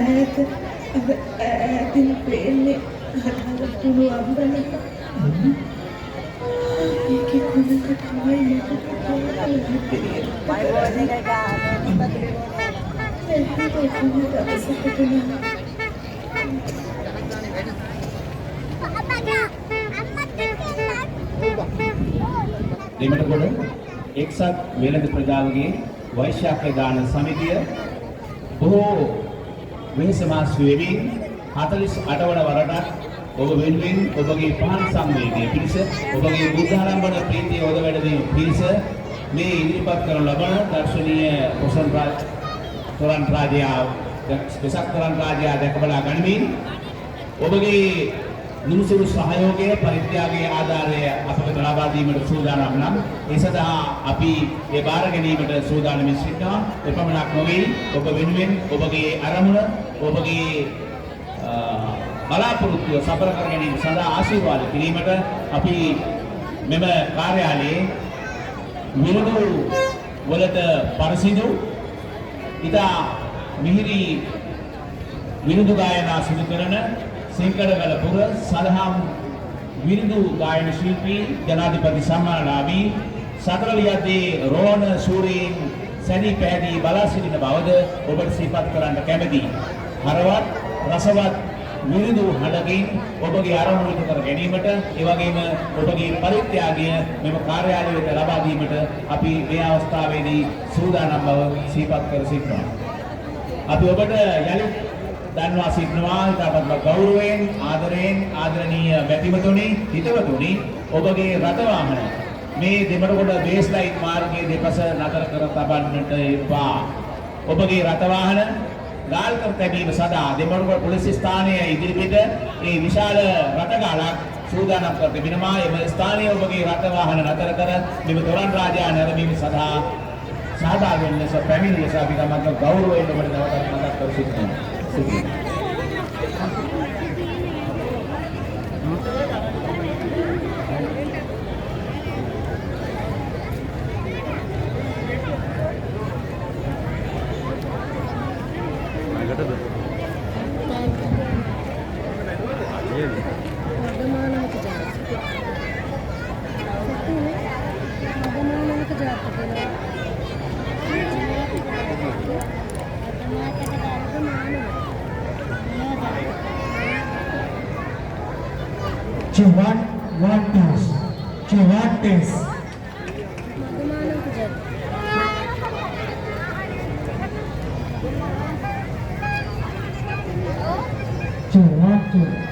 ඈත ඈතින් පේන්නේ හදවතුණු අම්බලක. ඒකේ කොනක තමයි මට දෙමටගොඩ එක්සත් වෙළඳ ප්‍රජාවගේ වෛශ්‍යාක්‍ය දාන සමිතිය බොහෝ වෙහෙස මාසු වෙමින් 48 වන වරටත් ඔබ වෙනුවෙන් ඔබගේ පහන් සංවේගය පිණිස ඔබගේ බුද්ධාරම්භන ප්‍රීතිය යොද වැඩදීම පිණිස මේ ඉදිරිපත් කරන ලබන දර්ශනීය පොසොන් තොරන් රාජයා දැකබලා ගනිමින් ඔබගේ නුසුළු සහයෝගය පරිත්‍යාගයේ ආධාරය අපට ලබා දීමට සූදානම් නම් ඒ සඳහා අපි ඒ බාර ගැනීමට සූදානම් සිටිනවා. එපමණක් නොවේ ඔබ වෙනුවෙන් ඔබගේ අරමුණ ඔබගේ බලාපොරොත්තු සඵල කර ගැනීම සඳහා ආශිර්වාද කිරීමට අපි මෙම කාර්යාලයේ විරුදු වලට පරිසිදු ඉතා මිහිරි විරුදු ගායනා සිදු කරන සිංකඩගලපුර සදහම් විරුදු ගායන ශිල්පී ජනාධිපති සම්මානලාභී සතරලියද්දී රෝහණ සූරීන් සැදී පැහැදී බලා සිටින බවද ඔබට සිහිපත් කරන්න කැමැතියි. හරවත් රසවත් විරුදු හඬකින් ඔබගේ අරමුණු ඉටු කර ගැනීමට ඒ වගේම ඔබගේ පරිත්‍යාගය මෙම කාර්යාලයට ලබා දීමට අපි මේ අවස්ථාවේදී සූදානම් බව සිහිපත් කර සිටිනවා. අපි ඔබට යලිත් දන්වා සිටිනවා ඉතාමත් ගෞරවයෙන් ආදරයෙන් ආදරණීය මැතිමතුනි හිතවතුනි ඔබගේ රථ වාහන මේ දෙමටගොඩ බේස් ලයින් මාර්ගයේ දෙපස නතර කර තබන්නට එපා. ඔබගේ රථ වාහන ගාල් කර තැබීම සඳහා දෙමටගොඩ පොලිස් ස්ථානයේ ඉදිරිපිට මේ විශාල රථගාලක් සූදානම් කර තිබෙනවා. එම ස්ථානයේ ඔබගේ රථ වාහන නතර කර මෙම තොරන් රාජයා නැරඹීම සඳහා සහභාගී වෙන ලෙස පැමිණි ලෙස අපි ගමන්ත ගෞරවයෙන් ඔබට නැවතත් මතක් කර සිටිනවා. Cervantes. Cervantes.